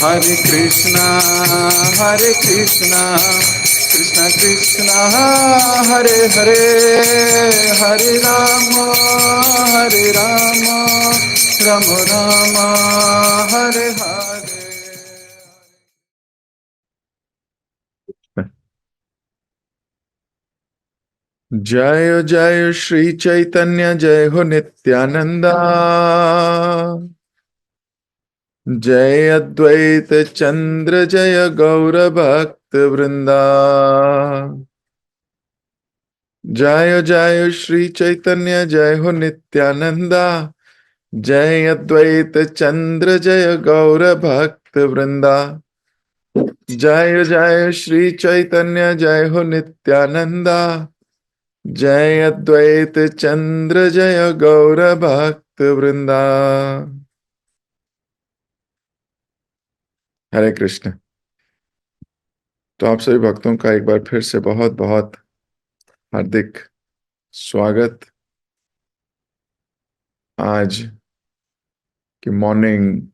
Hare Krishna, Hare Krishna, Krishna Krishna, Hare Hare, Hare Rama, Hare Rama, Rama Rama, Hare Hare. जय जय श्री चैतन्य, जय हो नित्यानंदा, जय अद्वैत चंद्र, जय गौर भक्त वृंदा। जय जय श्री चैतन्य, जय हो नित्यानंदा, जय अद्वैत चंद्र, जय गौर भक्त वृंदा। जय जय श्री चैतन्य, जय हो नित्यानंदा, जय अद्वैत चंद्र, जय गौर भक्त वृंदा। हरे कृष्ण। तो आप सभी भक्तों का एक बार फिर से बहुत बहुत हार्दिक स्वागत। आज की मॉर्निंग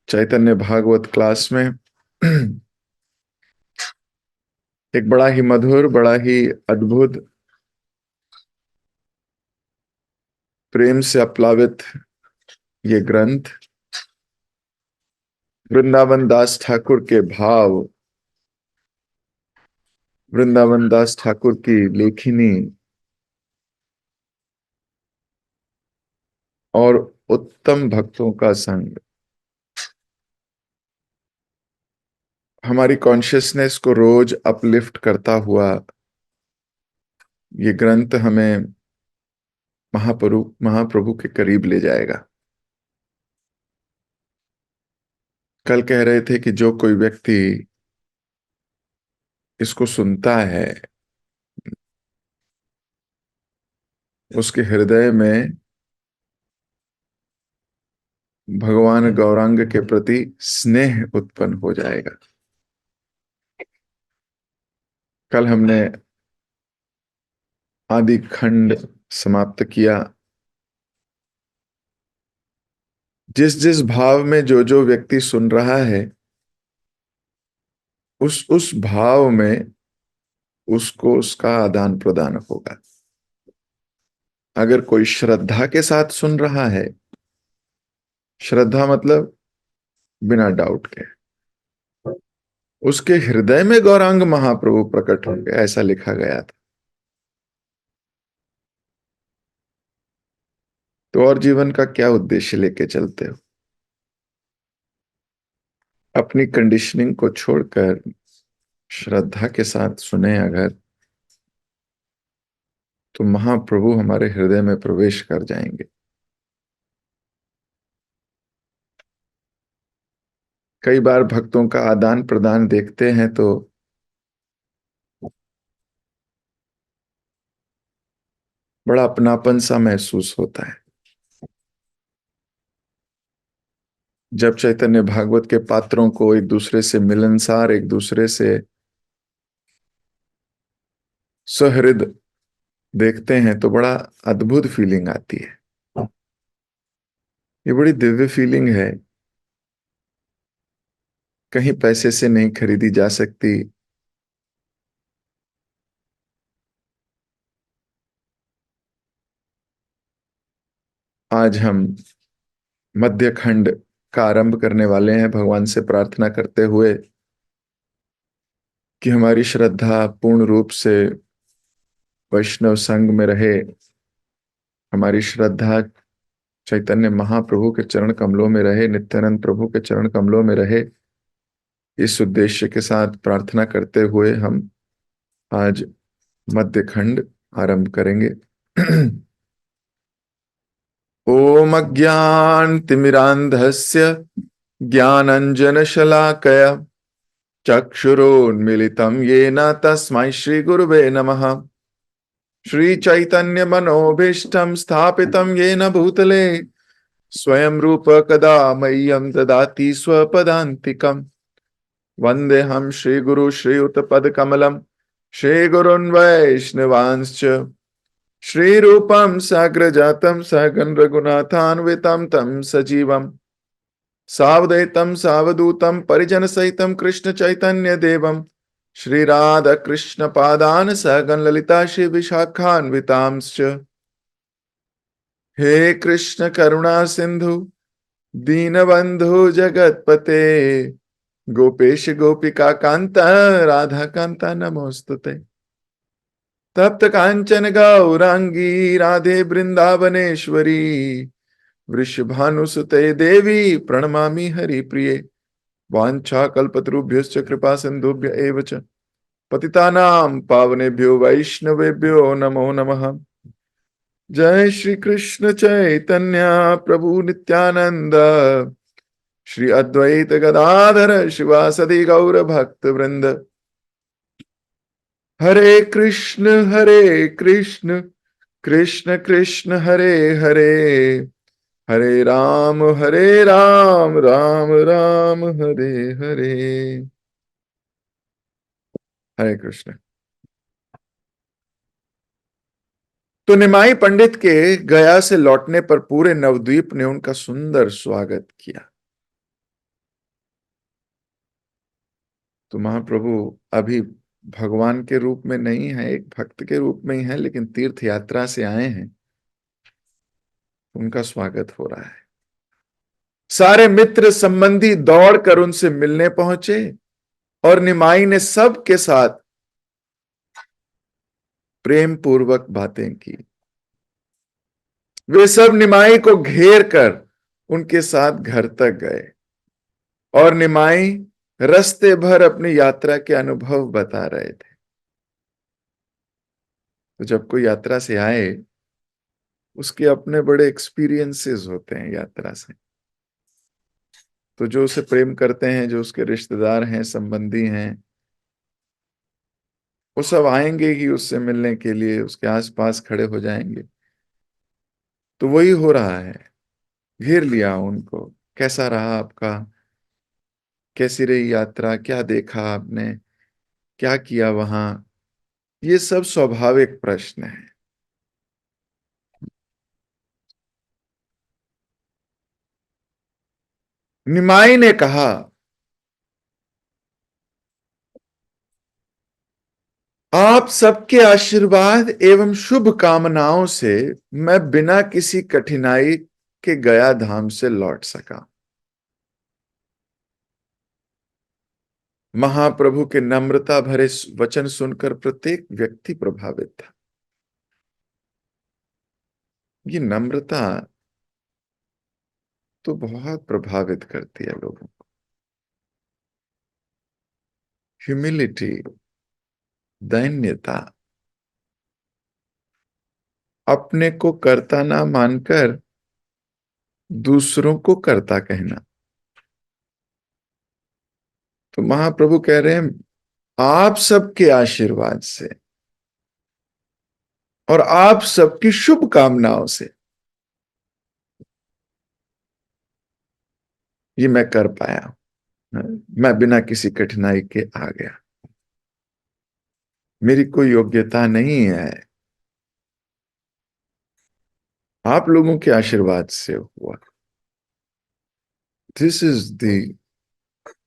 चैतन्य भागवत क्लास में एक बड़ा ही मधुर, बड़ा ही अद्भुत, प्रेम से अप्लावित ये ग्रंथ वृंदावन दास ठाकुर के भाव, वृंदावन दास ठाकुर की लेखनी और उत्तम भक्तों का संग हमारी कॉन्शियसनेस को रोज अपलिफ्ट करता हुआ ये ग्रंथ हमें महाप्रभु के करीब ले जाएगा। कल कह रहे थे कि जो कोई व्यक्ति इसको सुनता है उसके हृदय में भगवान गौरांग के प्रति स्नेह उत्पन्न हो जाएगा। कल हमने आदि खंड समाप्त किया। जिस जिस भाव में जो जो व्यक्ति सुन रहा है उस भाव में उसको उसका आदान प्रदान होगा। अगर कोई श्रद्धा के साथ सुन रहा है, श्रद्धा मतलब बिना डाउट के, उसके हृदय में गौरांग महाप्रभु प्रकट होंगे, ऐसा लिखा गया था। तो और जीवन का क्या उद्देश्य लेके चलते हो? अपनी कंडीशनिंग को छोड़कर श्रद्धा के साथ सुने अगर, तो महाप्रभु हमारे हृदय में प्रवेश कर जाएंगे। कई बार भक्तों का आदान प्रदान देखते हैं तो बड़ा अपनापन सा महसूस होता है। जब चैतन्य भागवत के पात्रों को एक दूसरे से मिलनसार, एक दूसरे से सहृद देखते हैं तो बड़ा अद्भुत फीलिंग आती है। ये बड़ी दिव्य फीलिंग है, कहीं पैसे से नहीं खरीदी जा सकती। आज हम मध्य खंड का आरंभ करने वाले हैं, भगवान से प्रार्थना करते हुए कि हमारी श्रद्धा पूर्ण रूप से वैष्णव संघ में रहे, हमारी श्रद्धा चैतन्य महाप्रभु के चरण कमलों में रहे, नित्यानंद प्रभु के चरण कमलों में रहे। इस उद्देश्य के साथ प्रार्थना करते हुए हम आज मध्य खंड आरंभ करेंगे। ओम अज्ञानतिमिरान्धस्य ज्ञानाञ्जनशलाकया चक्षुरुन्मीलितं येन तस्मै श्रीगुरुवे नमः। श्रीचैतन्यमनोभीष्टं स्थापितं येन भूतले स्वयं रूप कदा मह्यं ददाति स्वपदान्तिकम्। वन्देऽहं श्रीगुरु श्रीयुतपदकमलं श्रीगुरुन् वैष्णवांश्च श्रीरूपं साग्रजातं सहगण रघुनाथान्वितं तं सजीवम् सावधैतम सावधूतम परिजन सहितम कृष्ण चैतन्य देवम श्री राधा कृष्ण पादान सहगन ललिता श्री विशाखान्वितांश्च। हे कृष्ण करुणा सिंधु दीनबंधु जगतपते गोपेश गोपिका कांता राधा कांता नमोस्तुते। तप्त कांचन गौरांगी राधे वृंदावनेश्वरी वृषभानुसुते देवी प्रणमामि हरिप्रिये। वाञ्छा कल्पतरुभ्यश्च कृपा सिन्धुभ्य एव च पतितानां पावनेभ्यो वैष्णवेभ्यो नमो नमः। जय श्री कृष्ण चैतन्य प्रभु नित्यानंद श्री अद्वैत गदाधर शिवासदि गौर भक्त वृंद। हरे कृष्ण कृष्ण कृष्ण हरे हरे हरे राम राम राम हरे हरे। हरे कृष्ण। तो निमाई पंडित के गया से लौटने पर पूरे नवद्वीप ने उनका सुंदर स्वागत किया। तो महाप्रभु अभी भगवान के रूप में नहीं है, एक भक्त के रूप में ही है, लेकिन तीर्थ यात्रा से आए हैं, उनका स्वागत हो रहा है। सारे मित्र संबंधी दौड़कर उनसे मिलने पहुंचे और निमाई ने सबके साथ प्रेम पूर्वक बातें की। वे सब निमाई को घेर कर उनके साथ घर तक गए और निमाई रास्ते भर अपनी यात्रा के अनुभव बता रहे थे। तो जब कोई यात्रा से आए, उसके अपने बड़े एक्सपीरियंसेस होते हैं यात्रा से। तो जो उसे प्रेम करते हैं, जो उसके रिश्तेदार हैं, संबंधी हैं, वो सब आएंगे ही उससे मिलने के लिए, उसके आसपास खड़े हो जाएंगे। तो वही हो रहा है, घेर लिया उनको। कैसा रहा आपका, कैसी रही यात्रा, क्या देखा आपने, क्या किया वहां, ये सब स्वाभाविक प्रश्न है। निमाई ने कहा, आप सबके आशीर्वाद एवं शुभ कामनाओं से मैं बिना किसी कठिनाई के गया धाम से लौट सका। महाप्रभु के नम्रता भरे वचन सुनकर प्रत्येक व्यक्ति प्रभावित था। ये नम्रता तो बहुत प्रभावित करती है लोगों को। ह्यूमिलिटी, दैन्यता, अपने को कर्ता ना मानकर दूसरों को कर्ता कहना। तो महाप्रभु कह रहे हैं, आप सबके आशीर्वाद से और आप सबकी शुभकामनाओं से ये मैं कर पाया। मैं बिना किसी कठिनाई के आ गया। मेरी कोई योग्यता नहीं है, आप लोगों के आशीर्वाद से हुआ। दिस इज द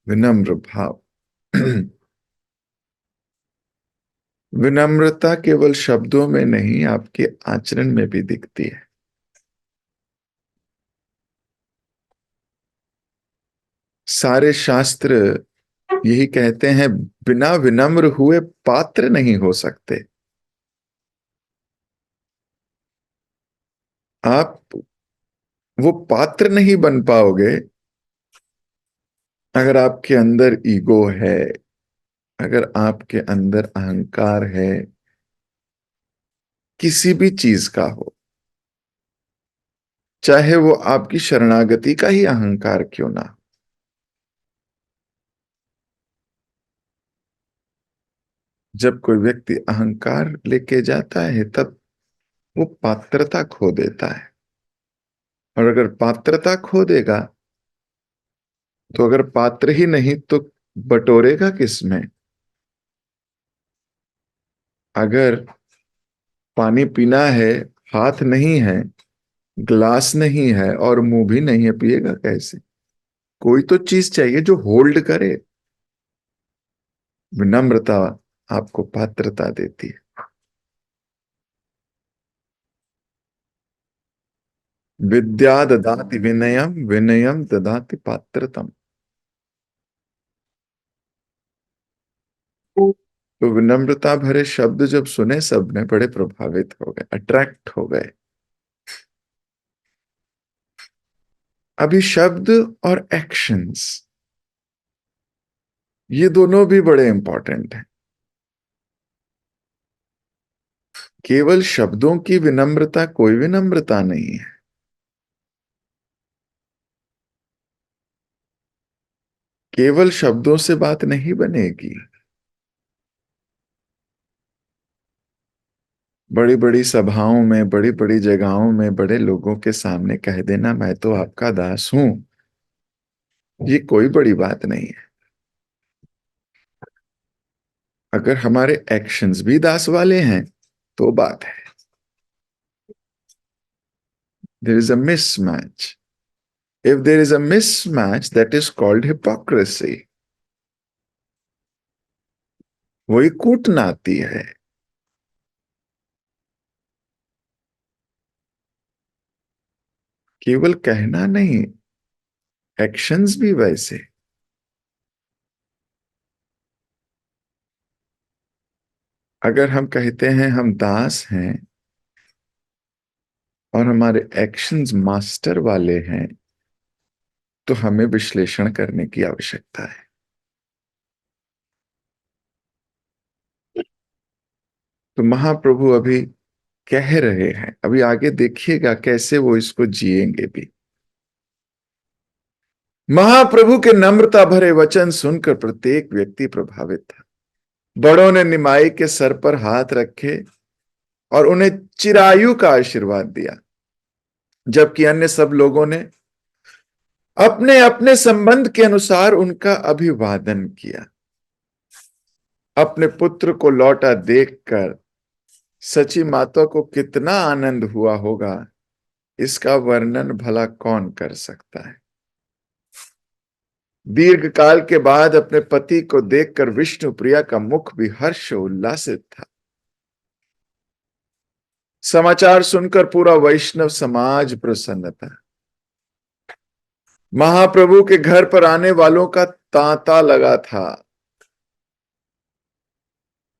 विनम्र भाव। विनम्रता केवल शब्दों में नहीं, आपके आचरण में भी दिखती है। सारे शास्त्र यही कहते हैं, बिना विनम्र हुए पात्र नहीं हो सकते। आप वो पात्र नहीं बन पाओगे अगर आपके अंदर ईगो है, अगर आपके अंदर अहंकार है, किसी भी चीज का हो, चाहे वो आपकी शरणागति का ही अहंकार क्यों ना हो। जब कोई व्यक्ति अहंकार लेके जाता है, तब वो पात्रता खो देता है। और अगर पात्रता खो देगा, तो अगर पात्र ही नहीं तो बटोरेगा किसमें। अगर पानी पीना है, हाथ नहीं है, ग्लास नहीं है और मुंह भी नहीं है, पिएगा कैसे। कोई तो चीज चाहिए जो होल्ड करे। विनम्रता आपको पात्रता देती है। विद्या ददाति विनयम, विनयम ददाति पात्रतम। तो विनम्रता भरे शब्द जब सुने, सबने बड़े प्रभावित हो गए, अट्रैक्ट हो गए। अभी शब्द और एक्शंस, ये दोनों भी बड़े इंपॉर्टेंट हैं। केवल शब्दों की विनम्रता कोई विनम्रता नहीं है। केवल शब्दों से बात नहीं बनेगी। बड़ी बड़ी सभाओं में, बड़ी बड़ी जगहों में, बड़े लोगों के सामने कह देना मैं तो आपका दास हूं, ये कोई बड़ी बात नहीं है। अगर हमारे एक्शंस भी दास वाले हैं तो बात है। There is a mismatch. If there is a mismatch, that is called hypocrisy. वही कूटनाती है। केवल कहना नहीं, एक्शंस भी वैसे। अगर हम कहते हैं हम दास हैं और हमारे एक्शंस मास्टर वाले हैं, तो हमें विश्लेषण करने की आवश्यकता है। तो महाप्रभु अभी कह रहे हैं, अभी आगे देखिएगा कैसे वो इसको जिएंगे भी। महाप्रभु के नम्रता भरे वचन सुनकर प्रत्येक व्यक्ति प्रभावित था। बड़ों ने निमाई के सर पर हाथ रखे और उन्हें चिरायु का आशीर्वाद दिया, जबकि अन्य सब लोगों ने अपने अपने संबंध के अनुसार उनका अभिवादन किया। अपने पुत्र को लौटा देखकर सची माता को कितना आनंद हुआ होगा, इसका वर्णन भला कौन कर सकता है। दीर्घ काल के बाद अपने पति को देखकर विष्णु प्रिया का मुख भी हर्ष उल्लासित था। समाचार सुनकर पूरा वैष्णव समाज प्रसन्न था। महाप्रभु के घर पर आने वालों का तांता लगा था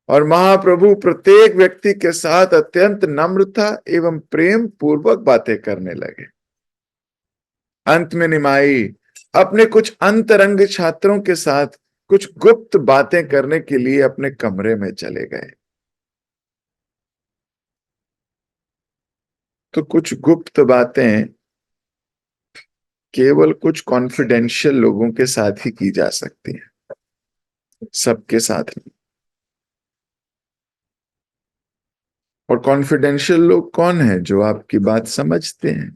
और महाप्रभु प्रत्येक व्यक्ति के साथ अत्यंत नम्रता एवं प्रेम पूर्वक बातें करने लगे। अंत में निमाई अपने कुछ अंतरंग छात्रों के साथ कुछ गुप्त बातें करने के लिए अपने कमरे में चले गए। तो कुछ गुप्त बातें केवल कुछ कॉन्फिडेंशियल लोगों के साथ ही की जा सकती हैं, सबके साथ नहीं। और कॉन्फिडेंशियल लोग कौन है? जो आपकी बात समझते हैं।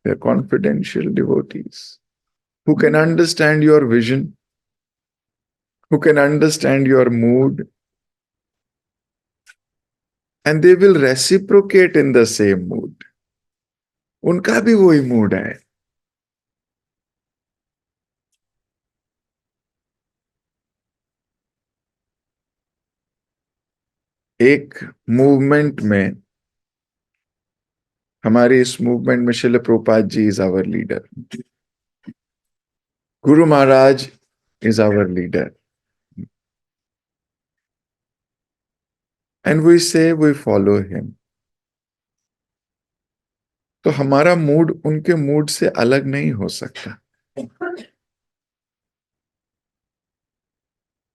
They are confidential devotees who can understand your vision, who can understand your mood, and they will reciprocate in the same mood. उनका भी वही मूड है। एक मूवमेंट में, हमारी इस मूवमेंट में Shrila Prabhupada ji is our leader, guru Maharaj is our leader, and we say we follow him. तो हमारा मूड उनके मूड से अलग नहीं हो सकता।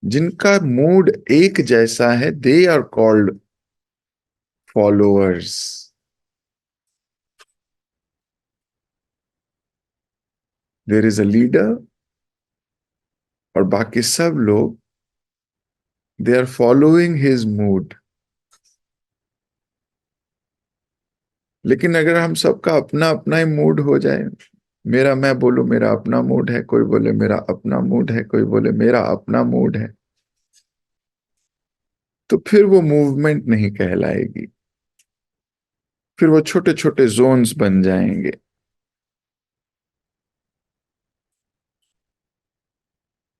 जिनका मूड एक जैसा है, they are called followers. There is a leader और बाकी सब लोग they are following his mood. लेकिन अगर हम सबका अपना अपना ही मूड हो जाए, मेरा, मैं बोलूं मेरा अपना मूड है, कोई बोले मेरा अपना मूड है, कोई बोले मेरा अपना मूड है, तो फिर वो मूवमेंट नहीं कहलाएगी। फिर वो छोटे छोटे जोन्स बन जाएंगे।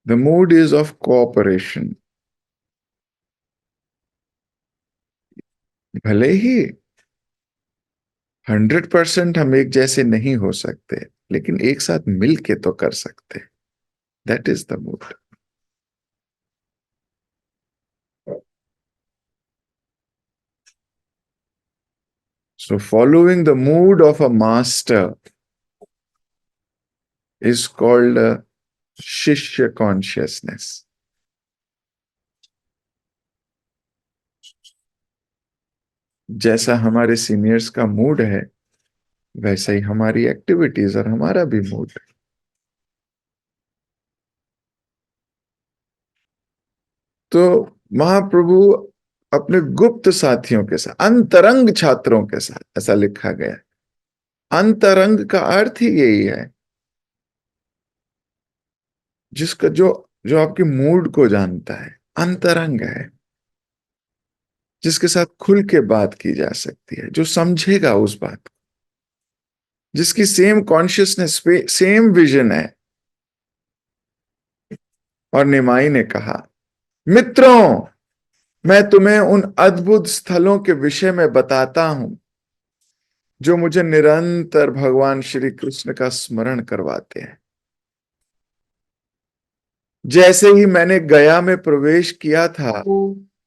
The mood is of cooperation. भले ही 100% हम एक जैसे नहीं हो सकते, लेकिन एक साथ मिल के तो कर सकते। That is the mood. So following the mood of a master is called शिष्य कॉन्शियसनेस। जैसा हमारे सीनियर्स का मूड है, वैसा ही हमारी एक्टिविटीज और हमारा भी मूड है। तो महाप्रभु अपने गुप्त साथियों के साथ, अंतरंग छात्रों के साथ, ऐसा लिखा गया। अंतरंग का अर्थ ही यही है, जिसका जो जो आपके मूड को जानता है, अंतरंग है। जिसके साथ खुल के बात की जा सकती है, जो समझेगा उस बात को, जिसकी सेम कॉन्शियसनेस पे सेम विजन है। और निमाई ने कहा, मित्रों, मैं तुम्हें उन अद्भुत स्थलों के विषय में बताता हूं जो मुझे निरंतर भगवान श्री कृष्ण का स्मरण करवाते हैं। जैसे ही मैंने गया में प्रवेश किया था,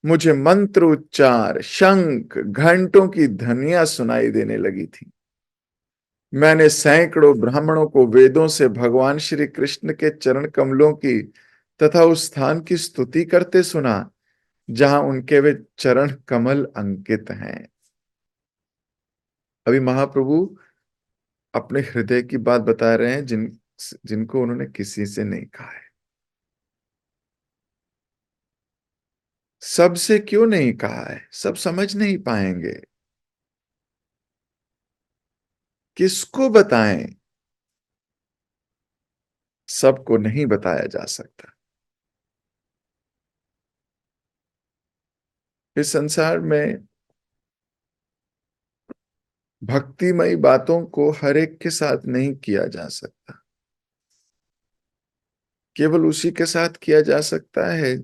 मुझे मंत्र उच्चार, शंख, घंटों की ध्वनियां सुनाई देने लगी थी। मैंने सैकड़ों ब्राह्मणों को वेदों से भगवान श्री कृष्ण के चरण कमलों की तथा उस स्थान की स्तुति करते सुना जहां उनके वे चरण कमल अंकित हैं। अभी महाप्रभु अपने हृदय की बात बता रहे हैं, जिनको उन्होंने किसी से नहीं कहा है। सबसे क्यों नहीं कहा है? सब समझ नहीं पाएंगे। किसको बताएं? सबको नहीं बताया जा सकता। इस संसार में भक्तिमयी बातों को हर एक के साथ नहीं किया जा सकता। केवल उसी के साथ किया जा सकता है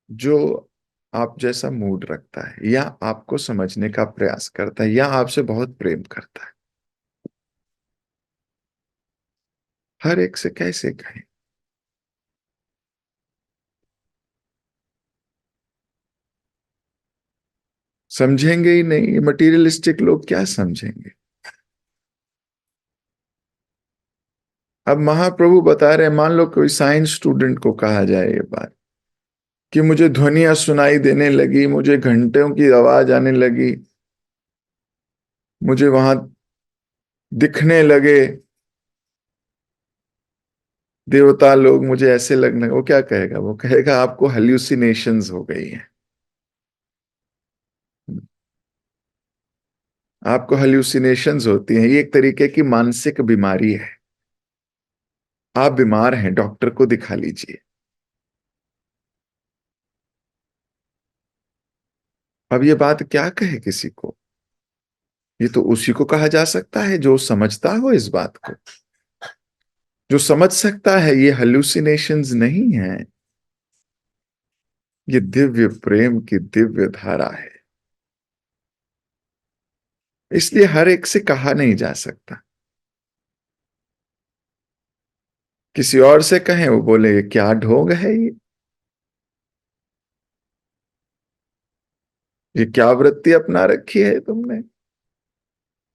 जो आप जैसा मूड रखता है, या आपको समझने का प्रयास करता है, या आपसे बहुत प्रेम करता है। हर एक से कैसे कहें? समझेंगे ही नहीं। मटीरियलिस्टिक लोग क्या समझेंगे? अब महाप्रभु बता रहे हैं, मान लो कोई साइंस स्टूडेंट को कहा जाए ये बात कि मुझे ध्वनियां सुनाई देने लगी, मुझे घंटों की आवाज आने लगी, मुझे वहां दिखने लगे देवता लोग, मुझे ऐसे लगने, वो क्या कहेगा? वो कहेगा आपको हेल्यूसिनेशंस हो गई हैं। आपको हेल्यूसिनेशंस होती हैं। ये एक तरीके की मानसिक बीमारी है। आप बीमार हैं, डॉक्टर को दिखा लीजिए। अब ये बात क्या कहे किसी को? ये तो उसी को कहा जा सकता है जो समझता हो इस बात को, जो समझ सकता है ये हेल्यूसिनेशंस नहीं है, ये दिव्य प्रेम की दिव्य धारा है। इसलिए हर एक से कहा नहीं जा सकता। किसी और से कहें, वो बोले ये क्या ढोंग है, ये क्या वृत्ति अपना रखी है तुमने,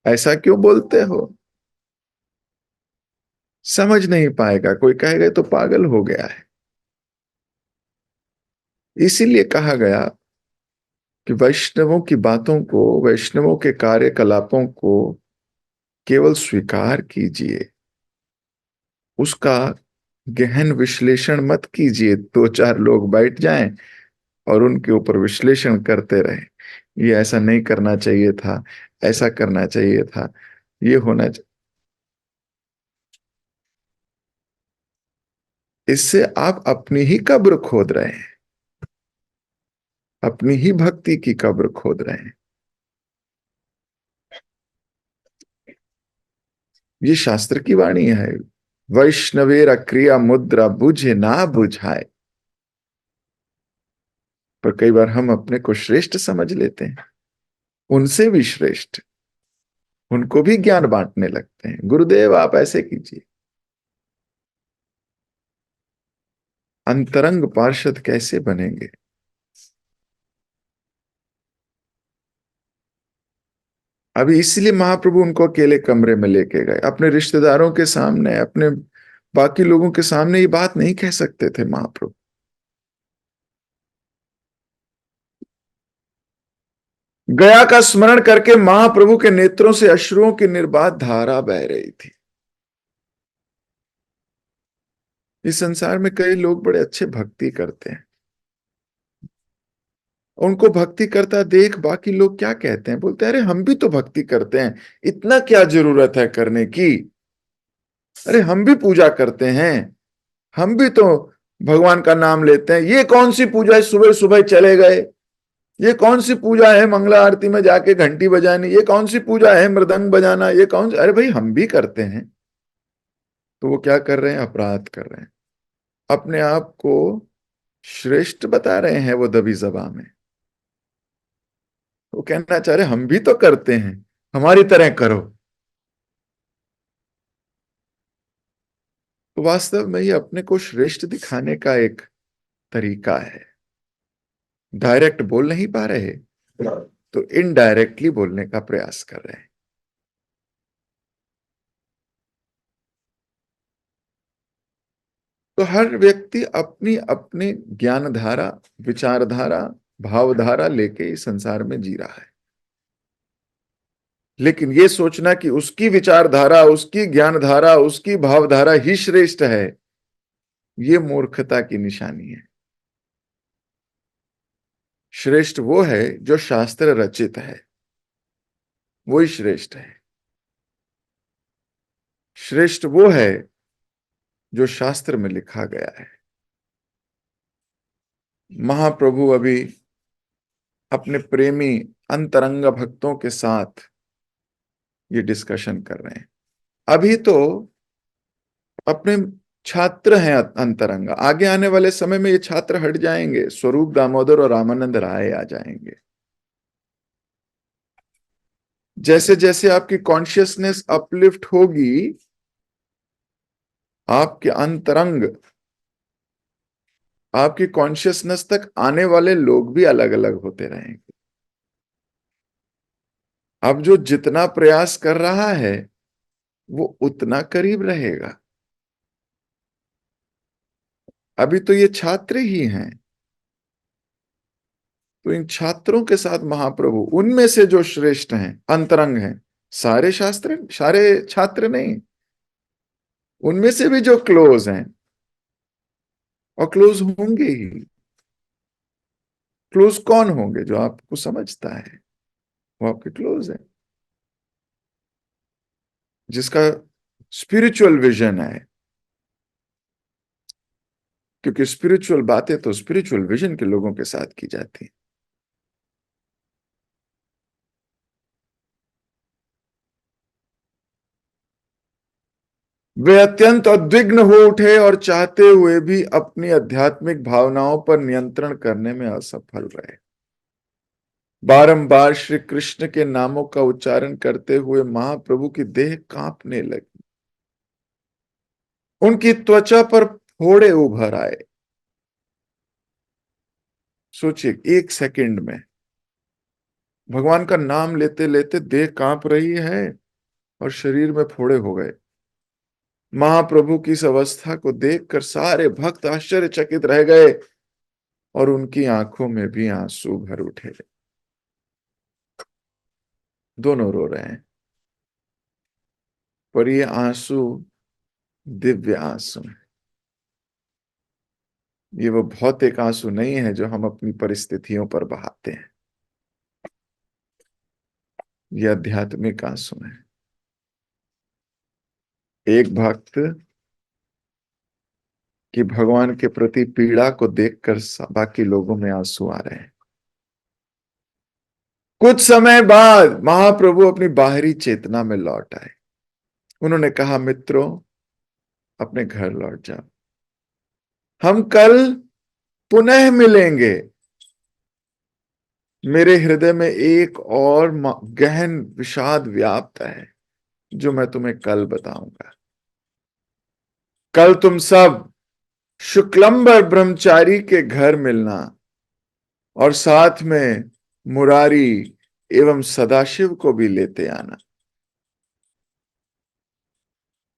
ऐसा क्यों बोलते हो? समझ नहीं पाएगा। कोई कहेगा तो पागल हो गया है। इसीलिए कहा गया कि वैष्णवों की बातों को, वैष्णवों के कार्यकलापों को केवल स्वीकार कीजिए, उसका गहन विश्लेषण मत कीजिए। दो चार लोग बैठ जाएं और उनके ऊपर विश्लेषण करते रहें, ये ऐसा नहीं करना चाहिए था, ऐसा करना चाहिए था, ये होना चाहिए। इससे आप अपनी ही कब्र खोद रहे हैं, अपनी ही भक्ति की कब्र खोद रहे हैं। ये शास्त्र की वाणी है। वैष्णवेर क्रिया मुद्रा बुझे ना बुझाए। पर कई बार हम अपने को श्रेष्ठ समझ लेते हैं, उनसे भी श्रेष्ठ, उनको भी ज्ञान बांटने लगते हैं। गुरुदेव आप ऐसे कीजिए। अंतरंग पार्षद कैसे बनेंगे? अभी इसलिए महाप्रभु उनको अकेले कमरे में लेके गए। अपने रिश्तेदारों के सामने, अपने बाकी लोगों के सामने ये बात नहीं कह सकते थे महाप्रभु। गया का स्मरण करके महाप्रभु के नेत्रों से अश्रुओं की निर्बाध धारा बह रही थी। इस संसार में कई लोग बड़े अच्छे भक्ति करते हैं, उनको भक्ति करता देख बाकी लोग क्या कहते हैं, बोलते हैं अरे हम भी तो भक्ति करते हैं, इतना क्या जरूरत है करने की? अरे हम भी पूजा करते हैं, हम भी तो भगवान का नाम लेते हैं। ये कौन सी पूजा है सुबह सुबह चले गए? ये कौन सी पूजा है मंगला आरती में जाके घंटी बजानी? ये कौन सी पूजा है मृदंग बजाना? ये कौन सी? अरे भाई हम भी करते हैं। तो वो क्या कर रहे हैं? अपराध कर रहे हैं, अपने आप को श्रेष्ठ बता रहे हैं वो दबी जबान में। वो कहना चाह रहे हम भी तो करते हैं, हमारी तरह करो। तो वास्तव में ये अपने को श्रेष्ठ दिखाने का एक तरीका है। डायरेक्ट बोल नहीं पा रहे तो इनडायरेक्टली बोलने का प्रयास कर रहे हैं। तो हर व्यक्ति अपनी अपनी ज्ञानधारा, विचारधारा, भावधारा लेके इस संसार में जी रहा है। लेकिन ये सोचना कि उसकी विचारधारा, उसकी ज्ञानधारा, उसकी भावधारा ही श्रेष्ठ है, ये मूर्खता की निशानी है। श्रेष्ठ वो है जो शास्त्र रचित है, वही श्रेष्ठ है। श्रेष्ठ वो है जो शास्त्र में लिखा गया है। महाप्रभु अभी अपने प्रेमी अंतरंग भक्तों के साथ ये डिस्कशन कर रहे हैं। अभी तो अपने छात्र हैं अंतरंग, आगे आने वाले समय में ये छात्र हट जाएंगे, स्वरूप दामोदर और रामानंद राय आ जाएंगे। जैसे जैसे आपकी कॉन्शियसनेस अपलिफ्ट होगी, आपके अंतरंग, आपकी कॉन्शियसनेस तक आने वाले लोग भी अलग अलग होते रहेंगे। अब जो जितना प्रयास कर रहा है वो उतना करीब रहेगा। अभी तो ये छात्र ही हैं, तो इन छात्रों के साथ महाप्रभु, उनमें से जो श्रेष्ठ हैं, अंतरंग हैं, सारे शास्त्र, सारे छात्र नहीं, उनमें से भी जो क्लोज हैं, और क्लोज होंगे ही। क्लोज कौन होंगे? जो आपको समझता है वो आपके क्लोज है, जिसका स्पिरिचुअल विजन है। क्योंकि स्पिरिचुअल बातें तो स्पिरिचुअल विजन के लोगों के साथ की जाती हैं। वे अत्यंत उद्विग्न हो उठे और चाहते हुए भी अपनी आध्यात्मिक भावनाओं पर नियंत्रण करने में असफल रहे। बारंबार श्री कृष्ण के नामों का उच्चारण करते हुए महाप्रभु की देह कांपने लगी, उनकी त्वचा पर फोड़े उभर आए। सोचिए, एक सेकंड में भगवान का नाम लेते लेते देह कांप रही है और शरीर में फोड़े हो गए। महाप्रभु की इस अवस्था को देखकर सारे भक्त आश्चर्यचकित रह गए और उनकी आंखों में भी आंसू भर उठे। दोनों रो रहे हैं, पर ये आंसू दिव्य आंसू है। ये वो भौतिक आंसू नहीं है जो हम अपनी परिस्थितियों पर बहाते हैं। ये आध्यात्मिक आंसू है। एक भक्त कि भगवान के प्रति पीड़ा को देखकर बाकी लोगों में आंसू आ रहे हैं। कुछ समय बाद महाप्रभु अपनी बाहरी चेतना में लौट आए। उन्होंने कहा, मित्रों, अपने घर लौट जाओ। हम कल पुनः मिलेंगे। मेरे हृदय में एक और गहन विषाद व्याप्त है जो मैं तुम्हें कल बताऊंगा। कल तुम सब शुक्लंबर ब्रह्मचारी के घर मिलना और साथ में मुरारी एवं सदाशिव को भी लेते आना।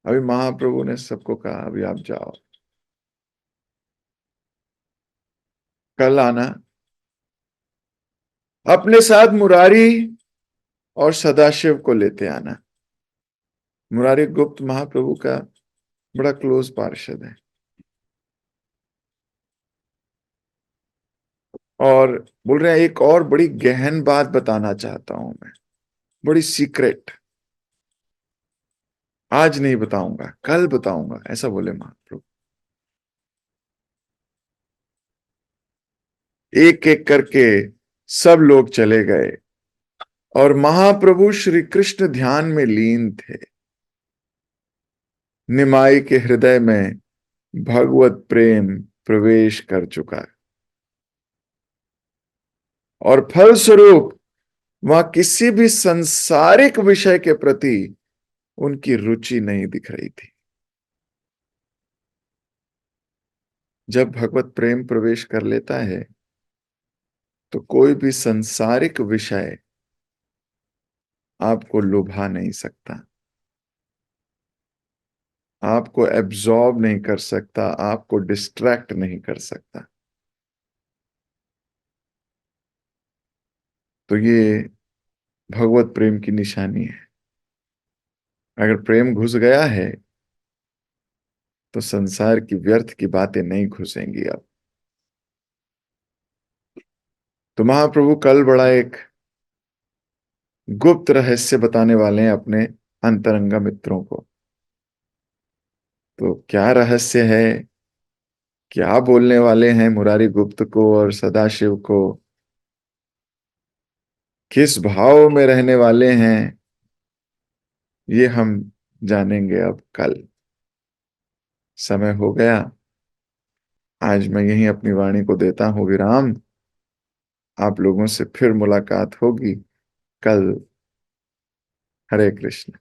अभी महाप्रभु ने सबको कहा अभी आप जाओ, कल आना, अपने साथ मुरारी और सदाशिव को लेते आना। मुरारी गुप्त महाप्रभु का बड़ा क्लोज पार्षद है और बोल रहे हैं एक और बड़ी गहन बात बताना चाहता हूं मैं, बड़ी सीक्रेट, आज नहीं बताऊंगा कल बताऊंगा, ऐसा बोले महाप्रभु। एक एक करके सब लोग चले गए और महाप्रभु श्री कृष्ण ध्यान में लीन थे। निमाई के हृदय में भगवत प्रेम प्रवेश कर चुका है और फलस्वरूप वहां किसी भी संसारिक विषय के प्रति उनकी रुचि नहीं दिख रही थी। जब भगवत प्रेम प्रवेश कर लेता है तो कोई भी संसारिक विषय आपको लुभा नहीं सकता, आपको एब्जॉर्ब नहीं कर सकता, आपको डिस्ट्रैक्ट नहीं कर सकता। तो ये भगवत प्रेम की निशानी है। अगर प्रेम घुस गया है तो संसार की व्यर्थ की बातें नहीं घुसेंगी अब। तो महाप्रभु कल बड़ा एक गुप्त रहस्य बताने वाले हैं अपने अंतरंगा मित्रों को। तो क्या रहस्य है, क्या बोलने वाले हैं मुरारी गुप्त को और सदाशिव को, किस भाव में रहने वाले हैं, ये हम जानेंगे अब कल। समय हो गया, आज मैं यहीं अपनी वाणी को देता हूं विराम। आप लोगों से फिर मुलाकात होगी कल। हरे कृष्ण।